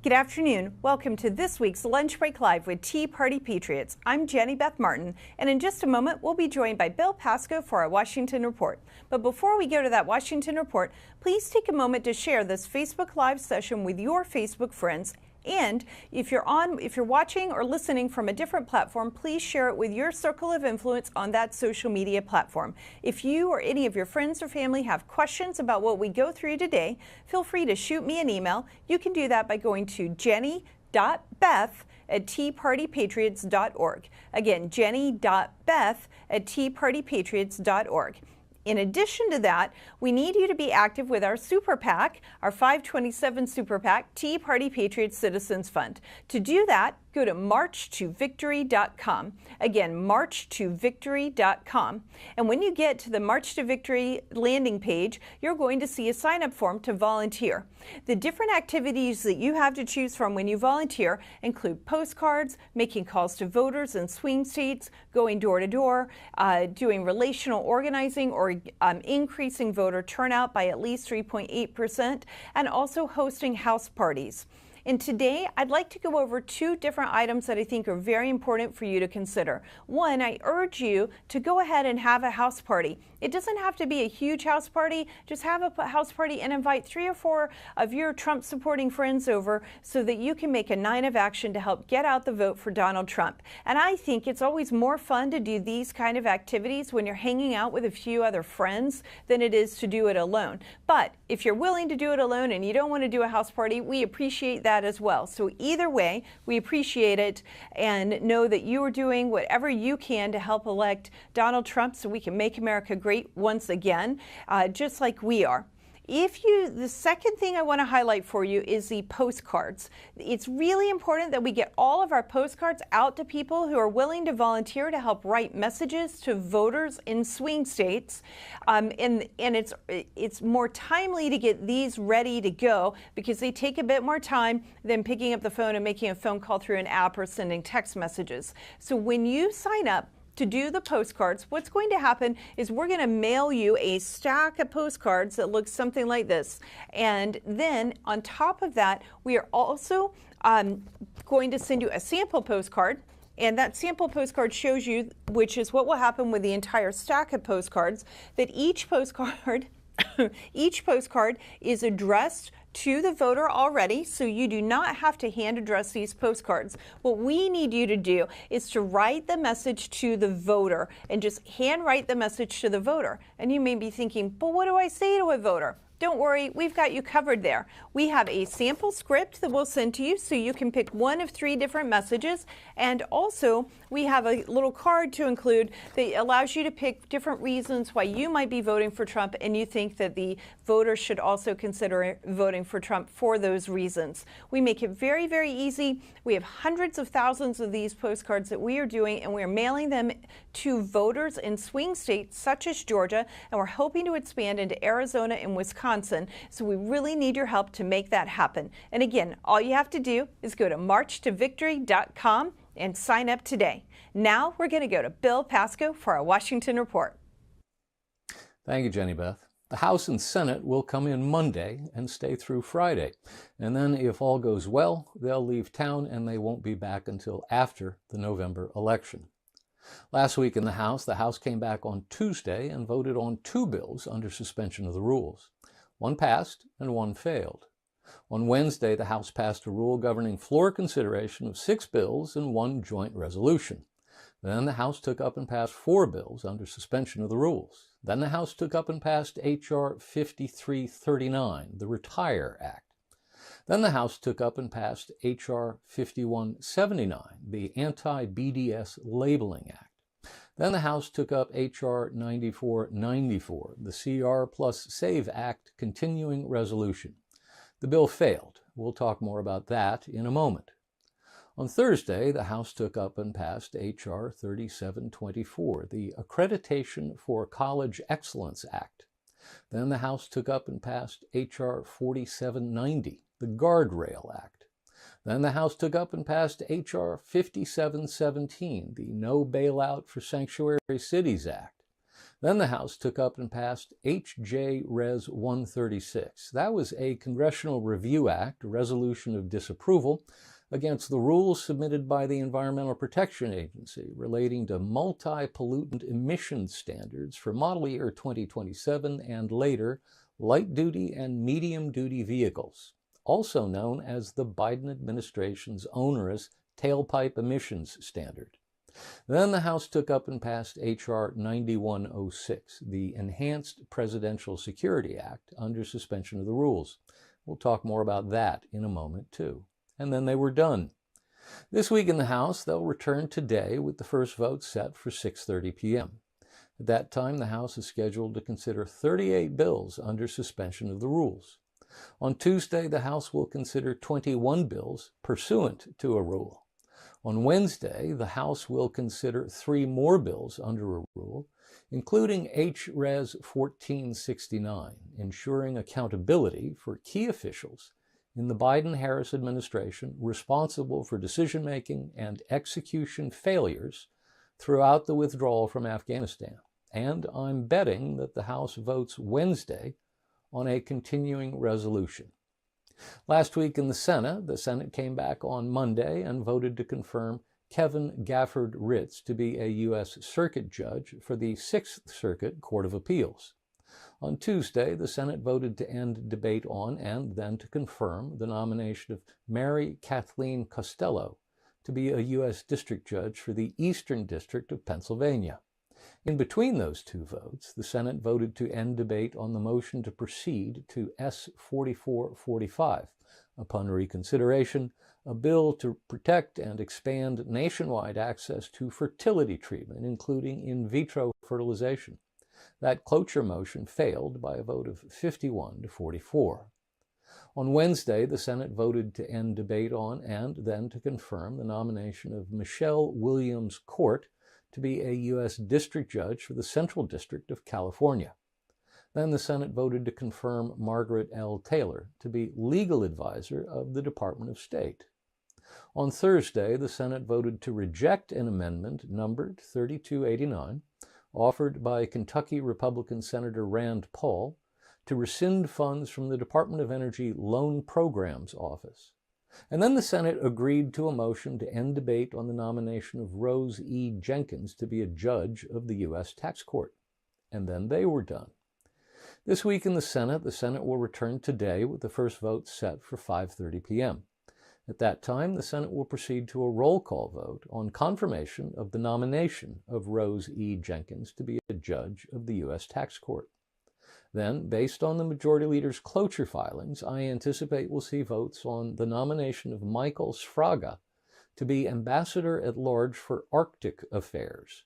Good afternoon. Welcome to this week's Lunch Break Live with Tea Party Patriots. I'm Jenny Beth Martin, and in just a moment, we'll be joined by Bill Pasco for our Washington Report. But before we go to that Washington Report, please take a moment to share this Facebook Live session with your Facebook friends. And if you're watching or listening from a different platform, please share it with your circle of influence on that social media platform. If you or any of your friends or family have questions about what we go through today, feel free to shoot me an email. You can do that by going to jenny.beth@teapartypatriots.org. Again, jenny.beth@teapartypatriots.org. In addition to that, we need you to be active with our Super PAC, our 527 Super PAC, Tea Party Patriots Citizens Fund. To do that, go to marchtovictory.com. Again, marchtovictory.com. And when you get to the March to Victory landing page, you're going to see a sign-up form to volunteer. The different activities that you have to choose from when you volunteer include postcards, making calls to voters in swing states, going door to door, doing relational organizing or increasing voter turnout by at least 3.8%, and also hosting house parties. And today, I'd like to go over two different items that I think are very important for you to consider. One, I urge you to go ahead and have a house party. It doesn't have to be a huge house party. Just have a house party and invite 3 or 4 of your Trump-supporting friends over so that you can make a night of action to help get out the vote for Donald Trump. And I think it's always more fun to do these kind of activities when you're hanging out with a few other friends than it is to do it alone. But if you're willing to do it alone and you don't want to do a house party, we appreciate that as well. So either way, we appreciate it and know that you are doing whatever you can to help elect Donald Trump so we can make America great once again, just like we are. The second thing I want to highlight for you is the postcards. It's really important that we get all of our postcards out to people who are willing to volunteer to help write messages to voters in swing states. And it's more timely to get these ready to go because they take a bit more time than picking up the phone and making a phone call through an app or sending text messages. So when you sign up to do the postcards, what's going to happen is we're going to mail you a stack of postcards that looks something like this. And then on top of that, we are also going to send you a sample postcard. And that sample postcard shows you, which is what will happen with the entire stack of postcards, that each postcard is addressed to the voter already, so you do not have to hand address these postcards. What we need you to do is to write the message to the voter and just hand write the message to the voter. And you may be thinking, but what do I say to a voter? Don't worry, we've got you covered there. We have a sample script that we'll send to you so you can pick one of 3 different messages. And also, we have a little card to include that allows you to pick different reasons why you might be voting for Trump and you think that the voters should also consider voting for Trump for those reasons. We make it very, very easy. We have hundreds of thousands of these postcards that we are doing, and we are mailing them to voters in swing states such as Georgia, and we're hoping to expand into Arizona and Wisconsin. So we really need your help to make that happen. And again, all you have to do is go to marchtovictory.com and sign up today. Now we're going to go to Bill Pasco for our Washington Report. Thank you, Jenny Beth. The House and Senate will come in Monday and stay through Friday. And then if all goes well, they'll leave town and they won't be back until after the November election. Last week in the House came back on Tuesday and voted on 2 bills under suspension of the rules. One passed and one failed. On Wednesday, the House passed a rule governing floor consideration of 6 bills and 1 joint resolution. Then the House took up and passed 4 bills under suspension of the rules. Then the House took up and passed H.R. 5339, the Retire Act. Then the House took up and passed H.R. 5179, the Anti-BDS Labeling Act. Then the House took up H.R. 9494, the CR+SAVE Act Continuing Resolution. The bill failed. We'll talk more about that in a moment. On Thursday, the House took up and passed H.R. 3724, the Accreditation for College Excellence Act. Then the House took up and passed H.R. 4790, the Guardrail Act. Then the House took up and passed H.R. 5717, the No Bailout for Sanctuary Cities Act. Then the House took up and passed H.J. Res. 136. That was a Congressional Review Act, a resolution of disapproval against the rules submitted by the Environmental Protection Agency relating to multi-pollutant emission standards for model year 2027 and later light-duty and medium-duty vehicles, also known as the Biden administration's onerous tailpipe emissions standard. Then the House took up and passed H.R. 9106, the Enhanced Presidential Security Act, under suspension of the rules. We'll talk more about that in a moment, too. And then they were done. This week in the House, they'll return today with the first vote set for 6:30 p.m. At that time, the House is scheduled to consider 38 bills under suspension of the rules. On Tuesday, the House will consider 21 bills pursuant to a rule. On Wednesday, the House will consider 3 more bills under a rule, including H.Res. 1469, ensuring accountability for key officials in the Biden-Harris administration responsible for decision-making and execution failures throughout the withdrawal from Afghanistan. And I'm betting that the House votes Wednesday on a continuing resolution. Last week in the Senate came back on Monday and voted to confirm Kevin Gafford Ritz to be a U.S. Circuit Judge for the Sixth Circuit Court of Appeals. On Tuesday, the Senate voted to end debate on and then to confirm the nomination of Mary Kathleen Costello to be a U.S. District Judge for the Eastern District of Pennsylvania. In between those 2 votes, the Senate voted to end debate on the motion to proceed to S. 4445, upon reconsideration, a bill to protect and expand nationwide access to fertility treatment, including in vitro fertilization. That cloture motion failed by a vote of 51 to 44. On Wednesday, the Senate voted to end debate on and then to confirm the nomination of Michelle Williams Court to be a U.S. District Judge for the Central District of California. Then the Senate voted to confirm Margaret L. Taylor to be legal advisor of the Department of State. On Thursday, the Senate voted to reject an amendment numbered 3289, offered by Kentucky Republican Senator Rand Paul, to rescind funds from the Department of Energy Loan Programs Office. And then the Senate agreed to a motion to end debate on the nomination of Rose E. Jenkins to be a judge of the U.S. Tax Court. And then they were done. This week in the Senate will return today with the first vote set for 5:30 p.m. At that time, the Senate will proceed to a roll call vote on confirmation of the nomination of Rose E. Jenkins to be a judge of the U.S. Tax Court. Then, based on the Majority Leader's cloture filings, I anticipate we'll see votes on the nomination of Michael Sfraga to be Ambassador at Large for Arctic Affairs.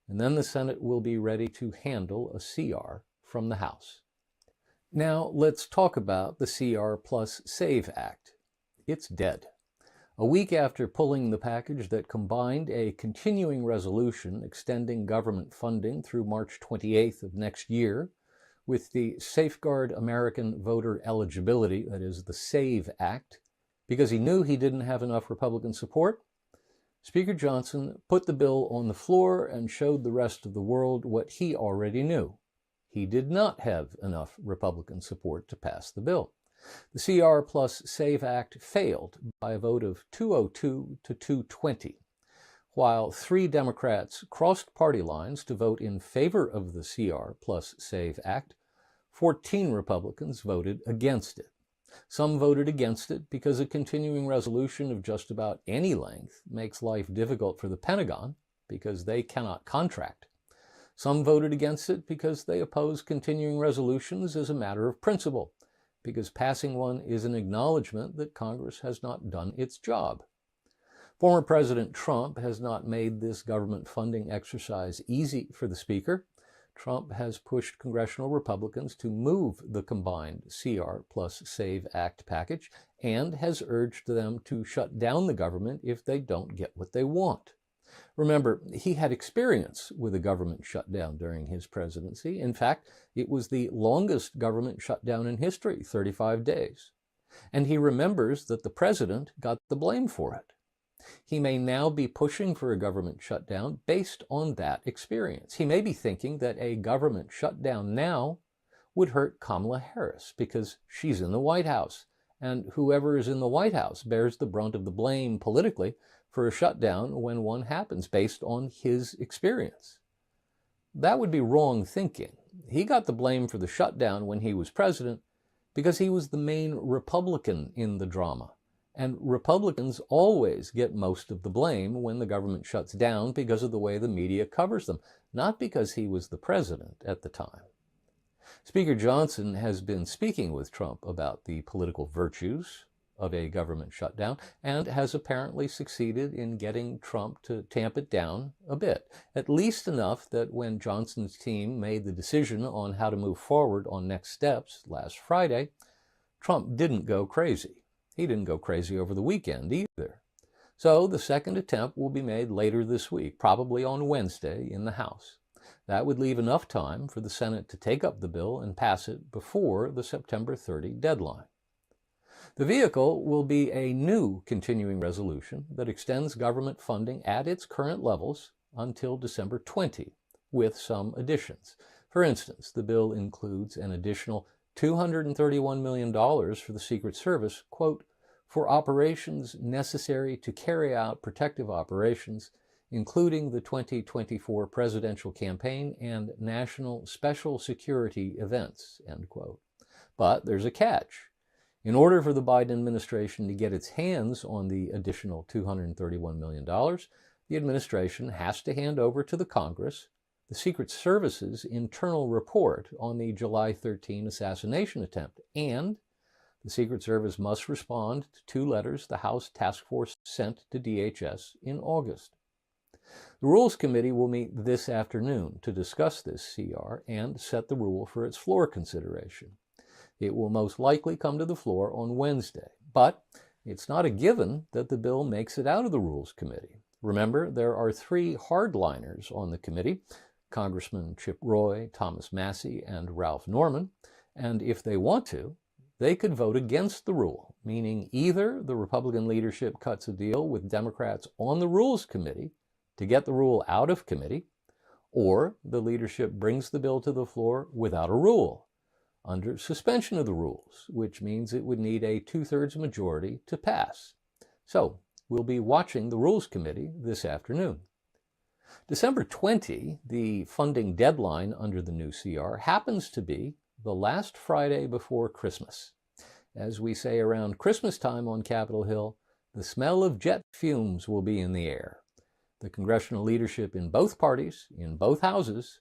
And then the Senate will be ready to handle a CR from the House. Now, let's talk about the CR+SAVE Act. It's dead. A week after pulling the package that combined a continuing resolution extending government funding through March 28th of next year with the Safeguard American Voter Eligibility, that is, the SAVE Act, because he knew he didn't have enough Republican support, Speaker Johnson put the bill on the floor and showed the rest of the world what he already knew. He did not have enough Republican support to pass the bill. The CR+SAVE Act failed by a vote of 202 to 220. While 3 Democrats crossed party lines to vote in favor of the CR+SAVE Act, 14 Republicans voted against it. Some voted against it because a continuing resolution of just about any length makes life difficult for the Pentagon, because they cannot contract. Some voted against it because they oppose continuing resolutions as a matter of principle, because passing one is an acknowledgement that Congress has not done its job. Former President Trump has not made this government funding exercise easy for the Speaker. Trump has pushed congressional Republicans to move the combined CR+SAVE Act package and has urged them to shut down the government if they don't get what they want. Remember, he had experience with a government shutdown during his presidency. In fact, it was the longest government shutdown in history, 35 days. And he remembers that the president got the blame for it. He may now be pushing for a government shutdown based on that experience. He may be thinking that a government shutdown now would hurt Kamala Harris because she's in the White House, and whoever is in the White House bears the brunt of the blame politically for a shutdown when one happens based on his experience. That would be wrong thinking. He got the blame for the shutdown when he was president because he was the main Republican in the drama. And Republicans always get most of the blame when the government shuts down because of the way the media covers them, not because he was the president at the time. Speaker Johnson has been speaking with Trump about the political virtues of a government shutdown and has apparently succeeded in getting Trump to tamp it down a bit, at least enough that when Johnson's team made the decision on how to move forward on next steps last Friday, Trump didn't go crazy. He didn't go crazy over the weekend either. So the second attempt will be made later this week, probably on Wednesday in the House. That would leave enough time for the Senate to take up the bill and pass it before the September 30 deadline. The vehicle will be a new continuing resolution that extends government funding at its current levels until December 20, with some additions. For instance, the bill includes an additional $231 million for the Secret Service, quote, for operations necessary to carry out protective operations, including the 2024 presidential campaign and national special security events, end quote. But there's a catch. In order for the Biden administration to get its hands on the additional $231 million, the administration has to hand over to the Congress the Secret Service's internal report on the July 13 assassination attempt, and the Secret Service must respond to 2 letters the House task force sent to DHS in August. The Rules Committee will meet this afternoon to discuss this CR and set the rule for its floor consideration. It will most likely come to the floor on Wednesday, but it's not a given that the bill makes it out of the Rules Committee. Remember, there are 3 hardliners on the committee, Congressman Chip Roy, Thomas Massie, and Ralph Norman, and if they want to, they could vote against the rule, meaning either the Republican leadership cuts a deal with Democrats on the Rules Committee to get the rule out of committee, or the leadership brings the bill to the floor without a rule, under suspension of the rules, which means it would need a 2/3 majority to pass. So, we'll be watching the Rules Committee this afternoon. December 20, the funding deadline under the new CR, happens to be the last Friday before Christmas. As we say around Christmas time on Capitol Hill, the smell of jet fumes will be in the air. The congressional leadership in both parties, in both houses,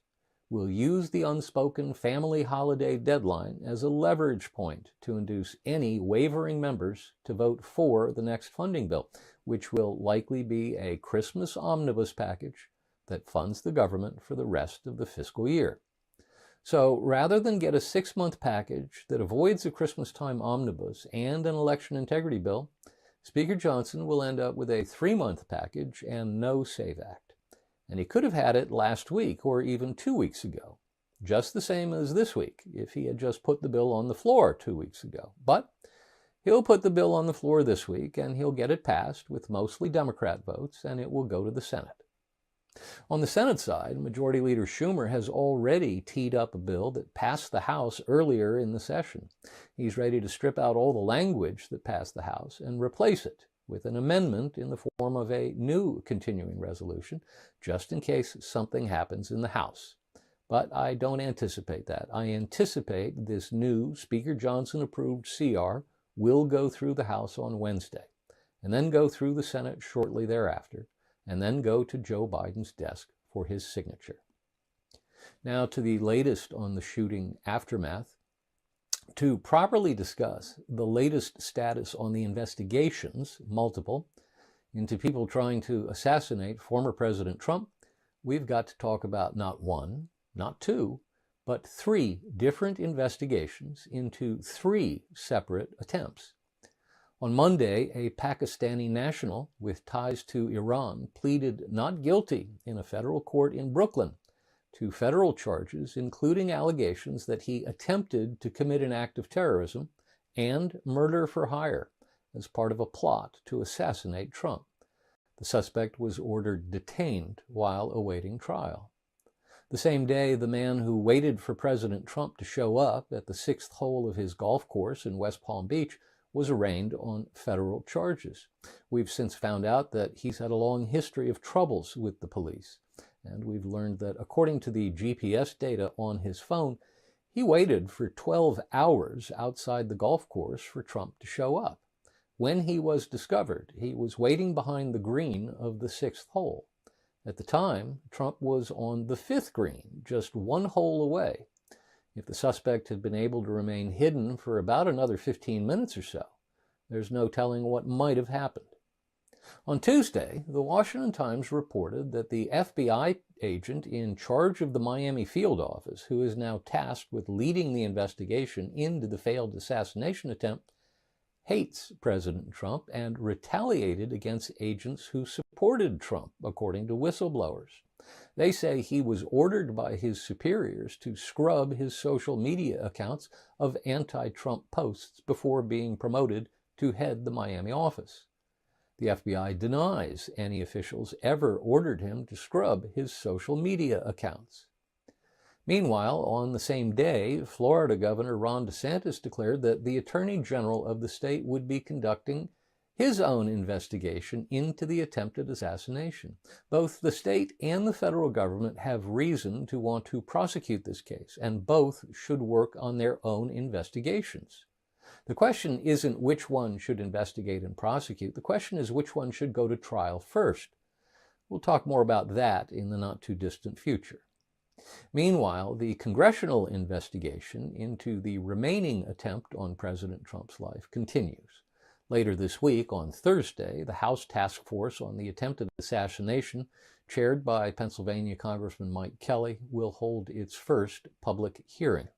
will use the unspoken family holiday deadline as a leverage point to induce any wavering members to vote for the next funding bill, which will likely be a Christmas omnibus package that funds the government for the rest of the fiscal year. So rather than get a 6-month package that avoids a Christmas time omnibus and an election integrity bill, Speaker Johnson will end up with a 3-month package and no SAVE Act. And he could have had it last week or even 2 weeks ago, just the same as this week if he had just put the bill on the floor 2 weeks ago. But he'll put the bill on the floor this week and he'll get it passed with mostly Democrat votes, and it will go to the Senate. On the Senate side, Majority Leader Schumer has already teed up a bill that passed the House earlier in the session. He's ready to strip out all the language that passed the House and replace it with an amendment in the form of a new continuing resolution, just in case something happens in the House. But I don't anticipate that. I anticipate this new Speaker Johnson-approved CR will go through the House on Wednesday, and then go through the Senate shortly thereafter, and then go to Joe Biden's desk for his signature. Now to the latest on the shooting aftermath. To properly discuss the latest status on the investigations, multiple, into people trying to assassinate former President Trump, we've got to talk about not one, not two, but 3 different investigations into 3 separate attempts. On Monday, a Pakistani national with ties to Iran pleaded not guilty in a federal court in Brooklyn to federal charges, including allegations that he attempted to commit an act of terrorism and murder for hire as part of a plot to assassinate Trump. The suspect was ordered detained while awaiting trial. The same day, the man who waited for President Trump to show up at the 6th hole of his golf course in West Palm Beach was arraigned on federal charges. We've since found out that he's had a long history of troubles with the police, and we've learned that according to the GPS data on his phone, he waited for 12 hours outside the golf course for Trump to show up. When he was discovered, he was waiting behind the green of the 6th hole. At the time, Trump was on the 5th green, just 1 hole away. If the suspect had been able to remain hidden for about another 15 minutes or so, there's no telling what might have happened. On Tuesday, the Washington Times reported that the FBI agent in charge of the Miami field office, who is now tasked with leading the investigation into the failed assassination attempt, hates President Trump and retaliated against agents who supported Trump, according to whistleblowers. They say he was ordered by his superiors to scrub his social media accounts of anti-Trump posts before being promoted to head the Miami office. The FBI denies any officials ever ordered him to scrub his social media accounts. Meanwhile, on the same day, Florida Governor Ron DeSantis declared that the Attorney General of the state would be conducting his own investigation into the attempted assassination. Both the state and the federal government have reason to want to prosecute this case, and both should work on their own investigations. The question isn't which one should investigate and prosecute. The question is which one should go to trial first. We'll talk more about that in the not-too-distant future. Meanwhile, the congressional investigation into the remaining attempt on President Trump's life continues. Later this week, on Thursday, the House Task Force on the Attempted Assassination, chaired by Pennsylvania Congressman Mike Kelly, will hold its first public hearing.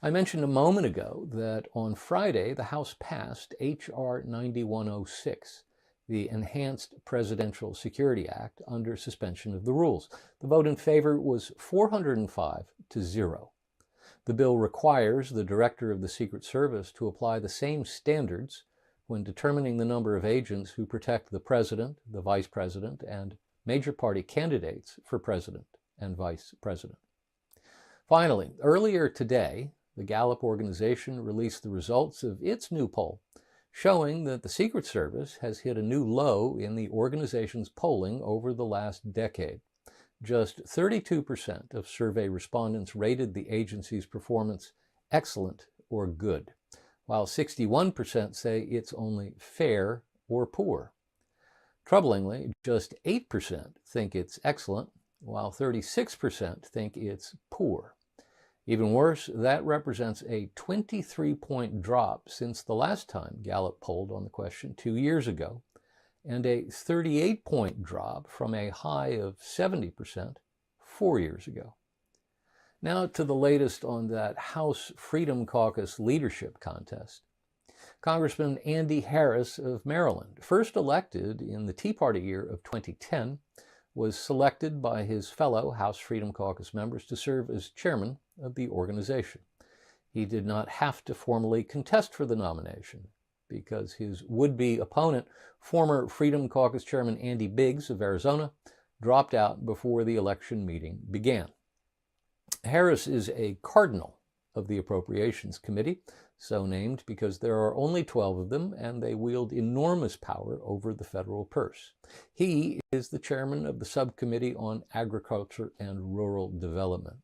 I mentioned a moment ago that on Friday, the House passed H.R. 9106, the Enhanced Presidential Security Act, under suspension of the rules. The vote in favor was 405 to 0. The bill requires the Director of the Secret Service to apply the same standards when determining the number of agents who protect the President, the Vice President, and major party candidates for President and Vice President. Finally, earlier today, the Gallup organization released the results of its new poll, showing that the Secret Service has hit a new low in the organization's polling over the last decade. Just 32% of survey respondents rated the agency's performance excellent or good, while 61% say it's only fair or poor. Troublingly, just 8% think it's excellent, while 36% think it's poor. Even worse, that represents a 23-point drop since the last time Gallup polled on the question 2 years ago, and a 38-point drop from a high of 70% 4 years ago. Now to the latest on that House Freedom Caucus leadership contest. Congressman Andy Harris of Maryland, first elected in the Tea Party year of 2010, was selected by his fellow House Freedom Caucus members to serve as chairman of the organization. He did not have to formally contest for the nomination because his would-be opponent, former Freedom Caucus Chairman Andy Biggs of Arizona, dropped out before the election meeting began. Harris is a cardinal of the Appropriations Committee, so named because there are only 12 of them and they wield enormous power over the federal purse. He is the chairman of the Subcommittee on Agriculture and Rural Development.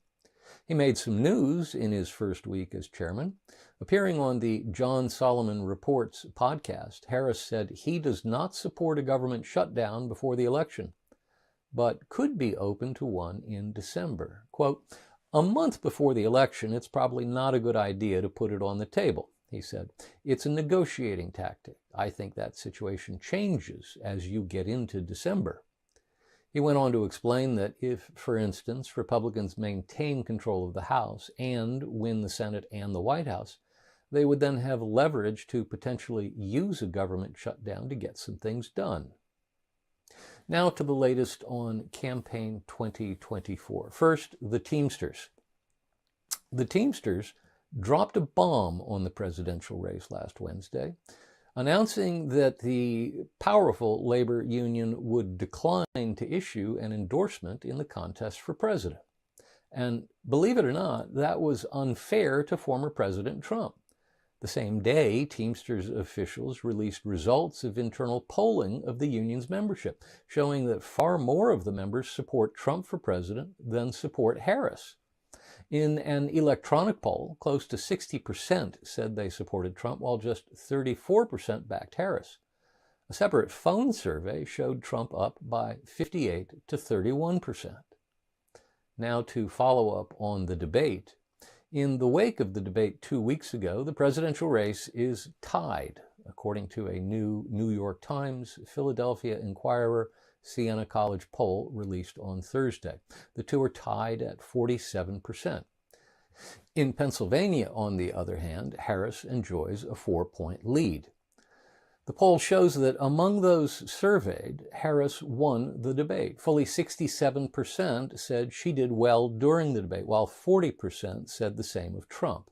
He made some news in his first week as chairman. Appearing on the John Solomon Reports podcast, Harris said he does not support a government shutdown before the election, but could be open to one in December. Quote, "A month before the election, it's probably not a good idea to put it on the table," he said. "It's a negotiating tactic. I think that situation changes as you get into December." He went on to explain that if, for instance, Republicans maintain control of the House and win the Senate and the White House, they would then have leverage to potentially use a government shutdown to get some things done. Now to the latest on campaign 2024. First, the Teamsters. The Teamsters dropped a bomb on the presidential race last Wednesday, announcing that the powerful labor union would decline to issue an endorsement in the contest for president. And believe it or not, that was unfair to former President Trump. The same day, Teamsters officials released results of internal polling of the union's membership, showing that far more of the members support Trump for president than support Harris. In an electronic poll, close to 60% said they supported Trump, while just 34% backed Harris. A separate phone survey showed Trump up by 58 to 31%. Now to follow up on the debate. In the wake of the debate 2 weeks ago, the presidential race is tied, according to a new New York Times, Philadelphia Inquirer, Siena College poll released on Thursday. The two are tied at 47%. In Pennsylvania, on the other hand, Harris enjoys a 4-point lead. The poll shows that among those surveyed, Harris won the debate. Fully 67% said she did well during the debate, while 40% said the same of Trump.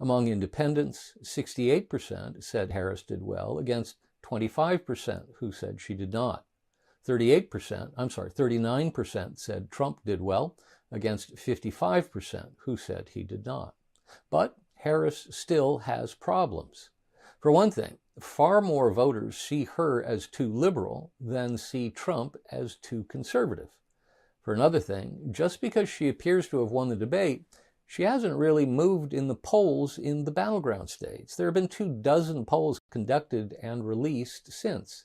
Among independents, 68% said Harris did well, against 25% who said she did not. 39% said Trump did well, against 55% who said he did not. But Harris still has problems. For one thing, far more voters see her as too liberal than see Trump as too conservative. For another thing, just because she appears to have won the debate, she hasn't really moved in the polls in the battleground states. There have been 24 polls conducted and released since,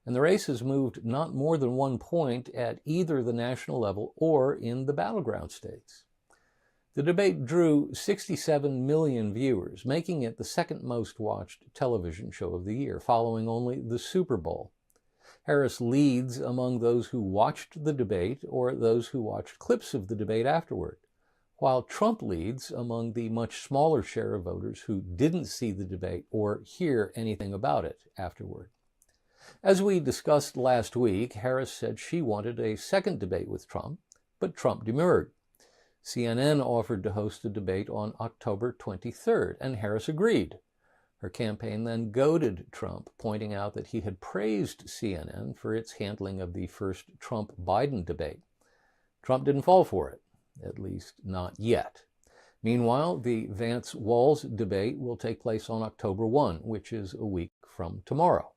and the race has moved not more than 1 point at either the national level or in the battleground states. The debate drew 67 million viewers, making it the second most watched television show of the year, following only the Super Bowl. Harris leads among those who watched the debate or those who watched clips of the debate afterward, while Trump leads among the much smaller share of voters who didn't see the debate or hear anything about it afterward. As we discussed last week, Harris said she wanted a second debate with Trump, but Trump demurred. CNN offered to host a debate on October 23rd, and Harris agreed. Her campaign then goaded Trump, pointing out that he had praised CNN for its handling of the first Trump-Biden debate. Trump didn't fall for it, at least not yet. Meanwhile, the Vance-Walz debate will take place on October 1, which is a week from tomorrow.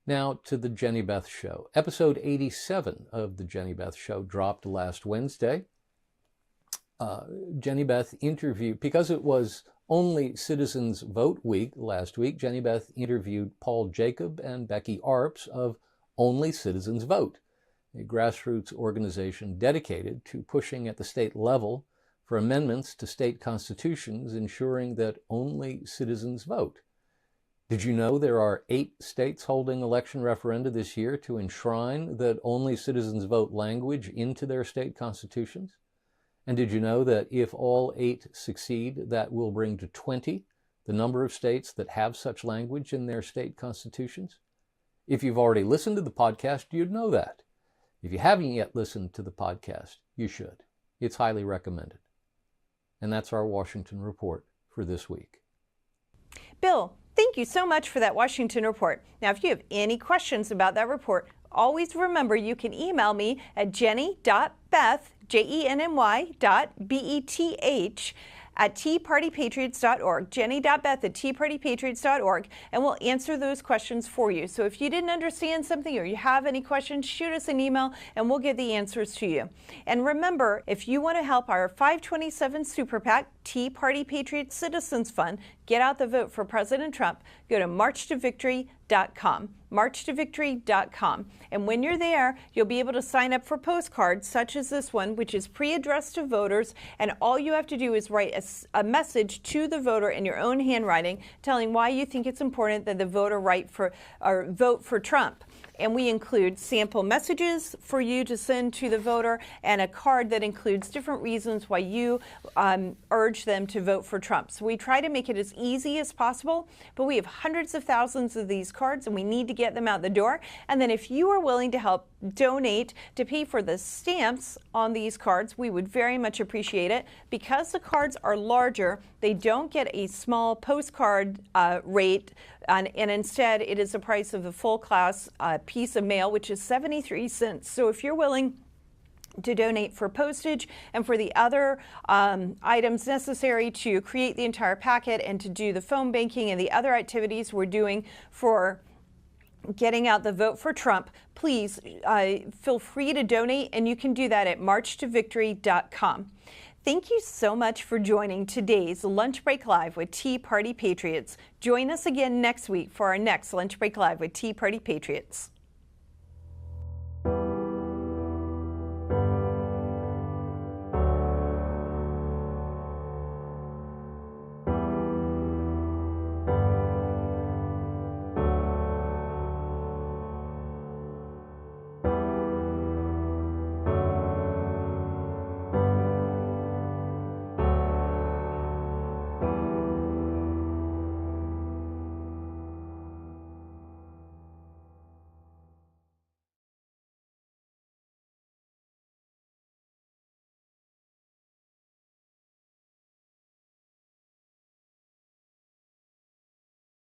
Now to the Jenny Beth Show. Episode 87 of the Jenny Beth Show dropped last Wednesday. Jenny Beth interviewed, because it was only Citizens Vote Week last week, Jenny Beth interviewed Paul Jacob and Becky Arps of Only Citizens Vote, a grassroots organization dedicated to pushing at the state level for amendments to state constitutions ensuring that only citizens vote. Did you know there are 8 states holding election referenda this year to enshrine that only citizens vote language into their state constitutions? And did you know that if all 8 succeed, that will bring to 20 the number of states that have such language in their state constitutions? If you've already listened to the podcast, you'd know that. If you haven't yet listened to the podcast, you should. It's highly recommended. And that's our Washington Report for this week. Bill, thank you so much for that Washington Report. Now, if you have any questions about that report, always remember you can email me at jenny.beth, jenny.beth at teapartypatriots.org, jenny.beth@teapartypatriots.org, and we'll answer those questions for you. So if you didn't understand something or you have any questions, shoot us an email and we'll get the answers to you. And remember, if you want to help our 527 Super PAC, Tea Party Patriots Citizens Fund, get out the vote for President Trump, go to marchtovictory.com. marchtovictory.com. And when you're there, you'll be able to sign up for postcards such as this one, which is pre-addressed to voters, and all you have to do is write a message to the voter in your own handwriting telling why you think it's important that the voter vote for Trump. And we include sample messages for you to send to the voter and a card that includes different reasons why you urge them to vote for Trump. So we try to make it as easy as possible, but we have hundreds of thousands of these cards and we need to get them out the door. And then if you are willing to help donate to pay for the stamps on these cards, we would very much appreciate it. Because the cards are larger, they don't get a small postcard rate, and instead it is the price of the full class piece of mail, which is 73 cents. So if you're willing to donate for postage and for the other items necessary to create the entire packet and to do the phone banking and the other activities we're doing for getting out the vote for Trump, please feel free to donate, and you can do that at marchtovictory.com. Thank you so much for joining today's Lunch Break Live with Tea Party Patriots. Join us again next week for our next Lunch Break Live with Tea Party Patriots.